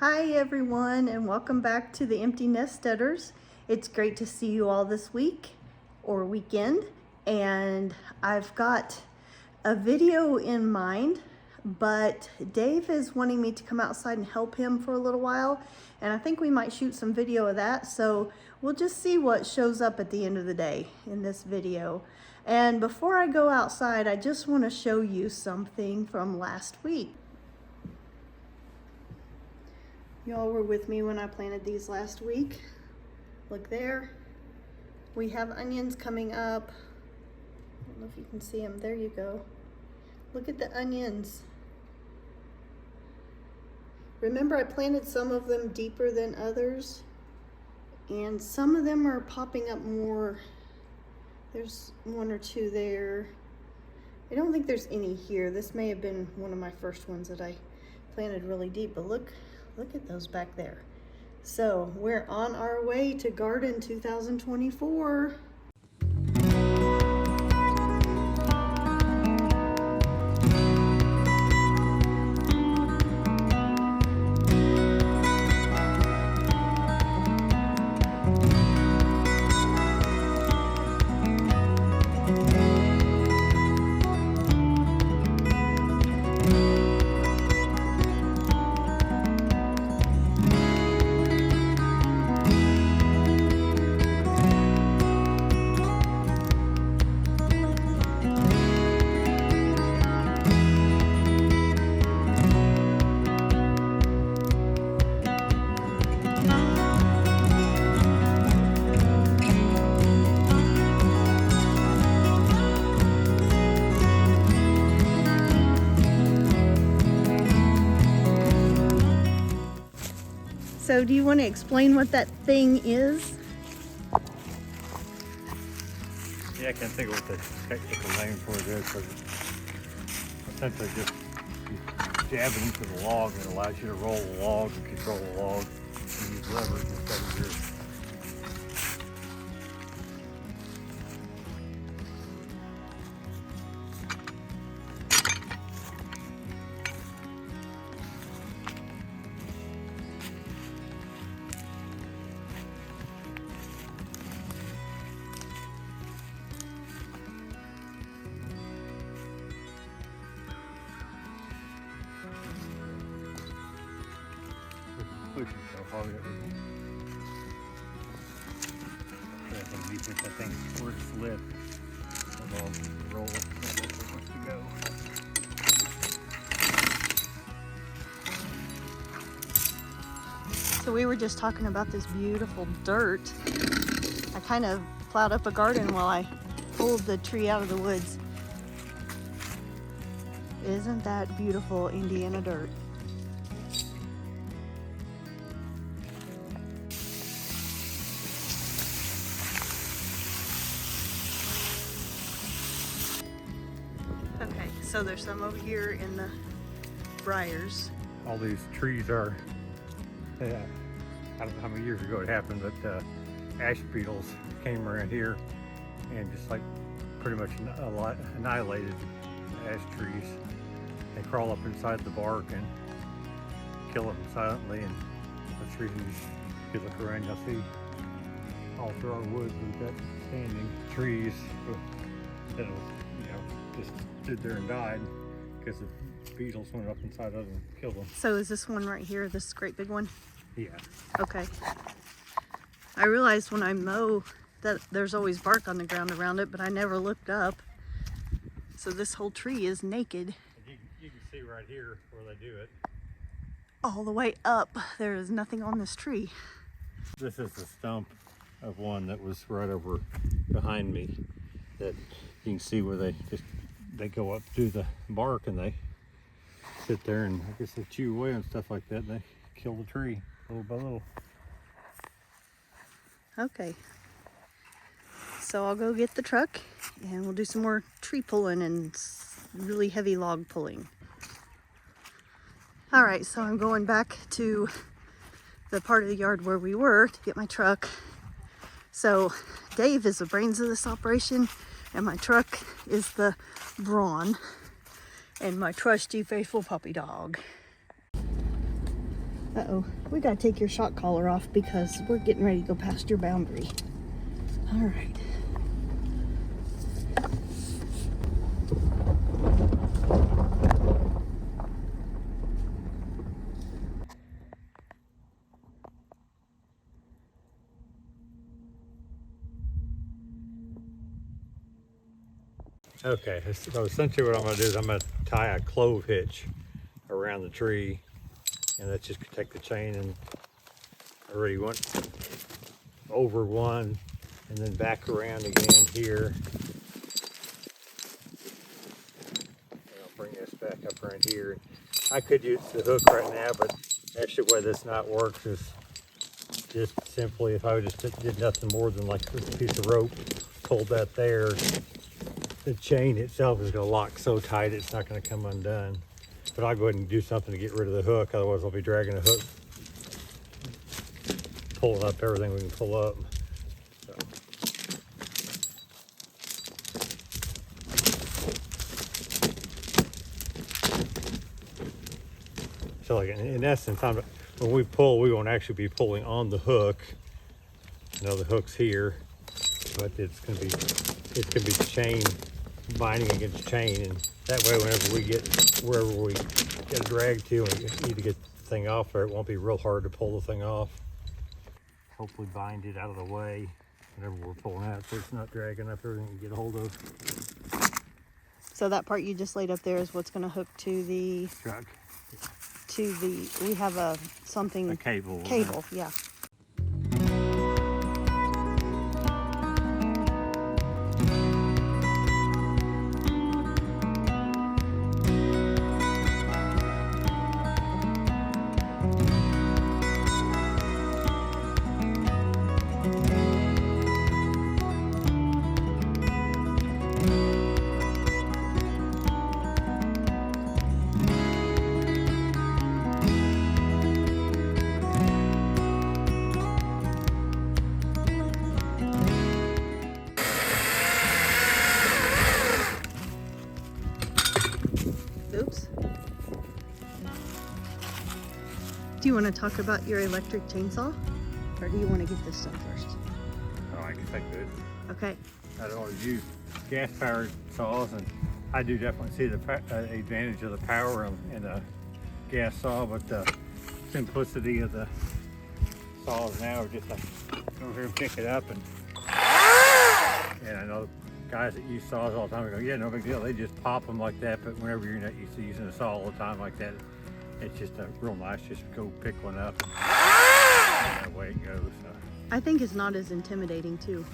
Hi everyone, and welcome back to the Empty Neststeaders. It's great to see you all this week or weekend, and I've got a video in mind, but Dave is wanting me to come outside and help him for a little while, and I think we might shoot some video of that, so we'll just see what shows up at the end of the day in this video. And before I go outside, I just want to show you something from last week. Y'all were with me when I planted these last week. Look there. We have onions coming up. I don't know if you can see them. There you go. Look at the onions. Remember, I planted some of them deeper than others, and some of them are popping up more. There's one or two there. I don't think there's any here. This may have been one of my first ones that I planted really deep, but look at those back there. So we're on our way to garden 2024. So do you want to explain what that thing is? Yeah, I can't think of what the technical name for it is, but essentially just you jab it into the log and it allows you to roll the log and control the log and use levers instead of yours. Push yourself hard. I think where it's lit, I'll roll it so it wants to go. So we were just talking about this beautiful dirt. I kind of plowed up a garden while I pulled the tree out of the woods. Isn't that beautiful Indiana dirt? Okay, so there's some over here in the briars. All these trees are, I don't know how many years ago it happened, but ash beetles came around here and just like pretty much annihilated ash trees. They crawl up inside the bark and kill them silently, and the trees, if you look around, you'll see all through our woods we've got standing trees that'll, just stood there and died because the beetles went up inside of them and killed them. So is this one right here, this great big one? Yeah. Okay. I realized when I mow that there's always bark on the ground around it, but I never looked up. So this whole tree is naked. You can see right here where they do it. All the way up, there is nothing on this tree. This is the stump of one that was right over behind me that you can see where they go up through the bark and they sit there and I guess they chew away and stuff like that and they kill the tree little by little. Okay. So I'll go get the truck and we'll do some more tree pulling and really heavy log pulling. All right, so I'm going back to the part of the yard where we were to get my truck. So Dave is the brains of this operation and my truck is the brawn and my trusty faithful puppy dog. Uh-oh, we gotta take your shock collar off because we're getting ready to go past your boundary. All right. Okay, so essentially what I'm gonna do is I'm gonna tie a clove hitch around the tree, and let's just take the chain, and I already went over one and then back around again here. And I'll bring this back up right here. I could use the hook right now, but actually the way this knot works is just simply if I just did nothing more than like this piece of rope, pulled that there, the chain itself is going to lock so tight it's not going to come undone. But I'll go ahead and do something to get rid of the hook, otherwise I'll be dragging the hook, pulling up everything we can pull up. So like in essence, when we pull, we won't actually be pulling on the hook. You know, the hook's here, but it's gonna be chain binding against chain, and that way whenever we get wherever we get a drag to and we need to get the thing off there, it won't be real hard to pull the thing off. Hopefully bind it out of the way whenever we're pulling out so it's not dragging up everything you get a hold of. So that part you just laid up there is what's gonna hook to the Truck. we have a cable. Cable, yeah. Oops. Do you want to talk about your electric chainsaw? Or do you want to get this done first? Oh, I guess I could. Okay. I don't always use gas-powered saws, and I do definitely see the advantage of the power in a gas saw, but the simplicity of the saws now are just like go here and pick it up, and I know guys that use saws all the time go, yeah, no big deal, they just pop them like that, but whenever you're not used to using a saw all the time like that, it's just a real nice, just go pick one up, and away it goes. So. I think it's not as intimidating too.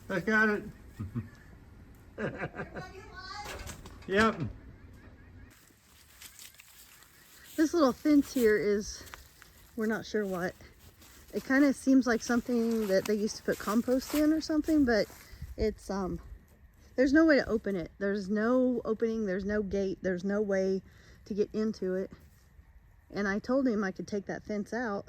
I got it. Yep. This little fence here is We're not sure what. It kind of seems like something that they used to put compost in or something, but it's there's no way to open it. There's no opening, there's no gate, there's no way to get into it. And I told him I could take that fence out.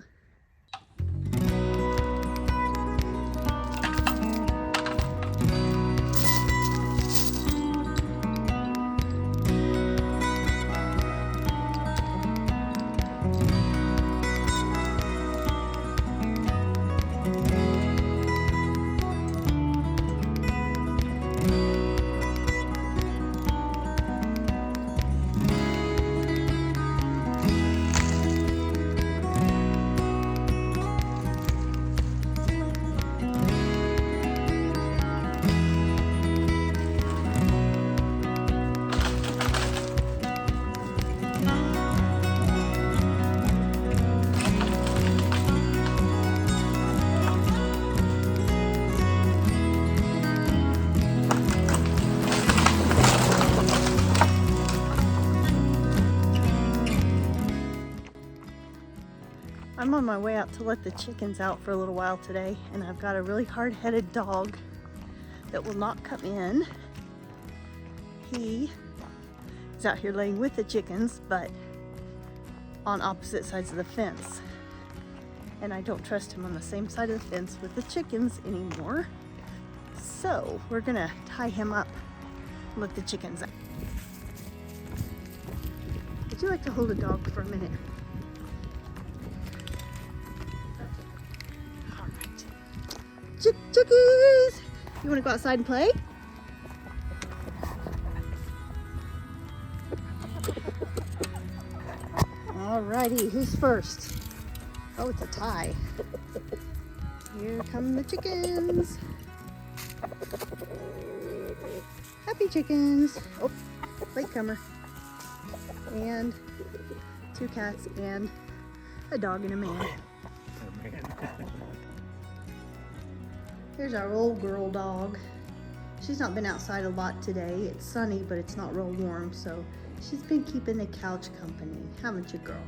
I'm on my way out to let the chickens out for a little while today, and I've got a really hard-headed dog that will not come in. He is out here laying with the chickens, but on opposite sides of the fence. And I don't trust him on the same side of the fence with the chickens anymore. So we're gonna tie him up and let the chickens out. Would you like to hold a dog for a minute? Chickies! You want to go outside and play? Alrighty, who's first? Oh, it's a tie. Here come the chickens. Happy chickens. Oh, latecomer. And 2 cats and a dog and a man. Here's our old girl dog. She's not been outside a lot today. It's sunny, but it's not real warm, so she's been keeping the couch company. Haven't you, girl?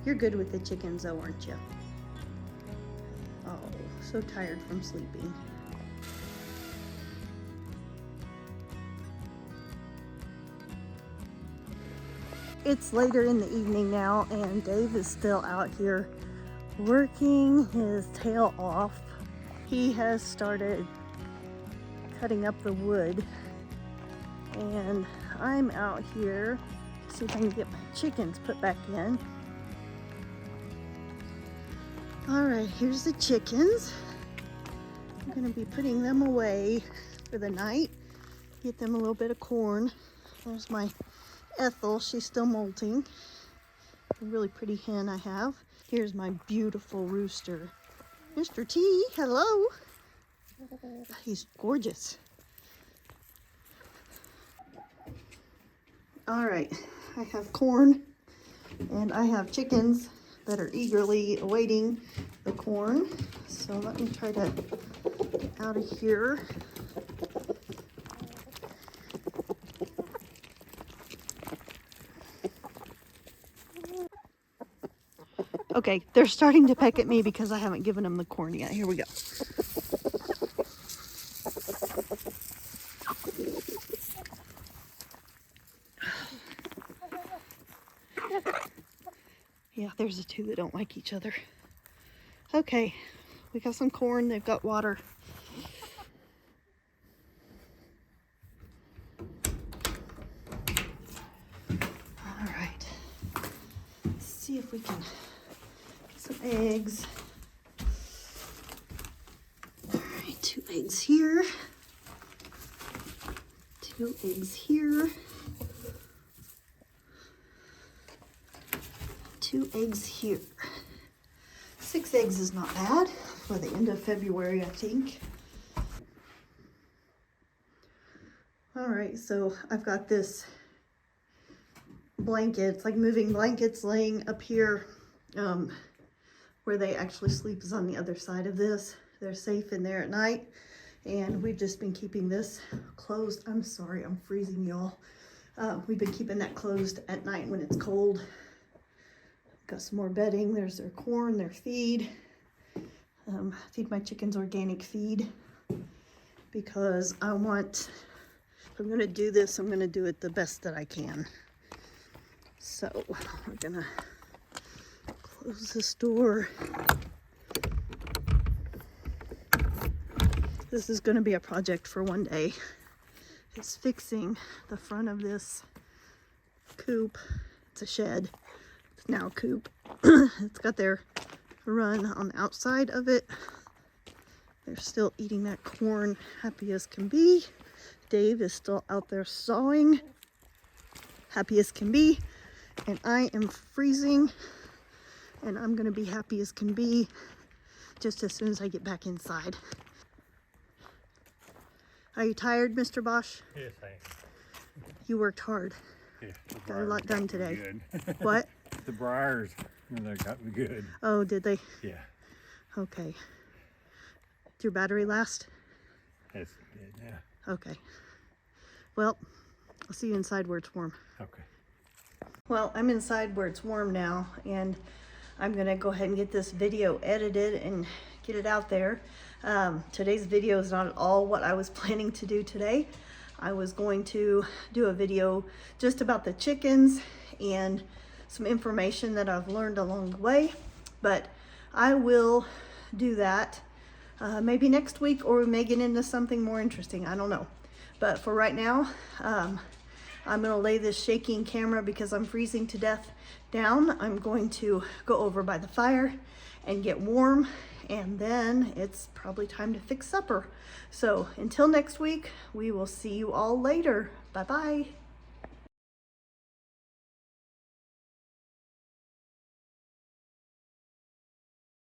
You're good with the chickens, though, aren't you? Oh, so tired from sleeping. It's later in the evening now, and Dave is still out here working his tail off. He has started cutting up the wood, and I'm out here to see if I can get my chickens put back in. All right, here's the chickens. I'm gonna be putting them away for the night. Get them a little bit of corn. There's my Ethel, she's still molting. A really pretty hen I have. Here's my beautiful rooster. Mr. T, hello. He's gorgeous. All right, I have corn and I have chickens that are eagerly awaiting the corn. So let me try to get out of here. Okay, they're starting to peck at me because I haven't given them the corn yet. Here we go. Yeah, there's the 2 that don't like each other. Okay, we got some corn. They've got water. All right, let's see if we can get some eggs. All right, 2 eggs here. 2 eggs here. 2 eggs here. 6 eggs is not bad for the end of February, I think. All right, so I've got this blanket. It's like moving blankets laying up here. Where they actually sleep is on the other side of this. They're safe in there at night. And we've just been keeping this closed. I'm sorry, I'm freezing, y'all. We've been keeping that closed at night when it's cold. Got some more bedding. There's their corn, their feed. Feed my chickens organic feed because I want, if I'm gonna do this, I'm gonna do it the best that I can. So we're gonna close this door. This is gonna be a project for one day. It's fixing the front of this coop. It's a shed. It's now a coop. It's got their run on the outside of it. They're still eating that corn, happy as can be. Dave is still out there sawing, happy as can be. And I am freezing, and I'm gonna be happy as can be just as soon as I get back inside. Are you tired, Mr. Bosch? Yes, I am. You worked hard. Yeah, Got a lot done today. Good. What? The briars, they got me good. Oh, did they? Yeah. Okay. Did your battery last? That's good, yeah. Okay. Well, I'll see you inside where it's warm. Okay. Well, I'm inside where it's warm now, and I'm gonna go ahead and get this video edited and get it out there. Today's video is not at all what I was planning to do today. I was going to do a video just about the chickens and some information that I've learned along the way, but I will do that maybe next week, or we may get into something more interesting. I don't know. But for right now, I'm gonna lay this shaking camera because I'm freezing to death down. I'm going to go over by the fire and get warm, and then it's probably time to fix supper. So until next week, we will see you all later. Bye-bye.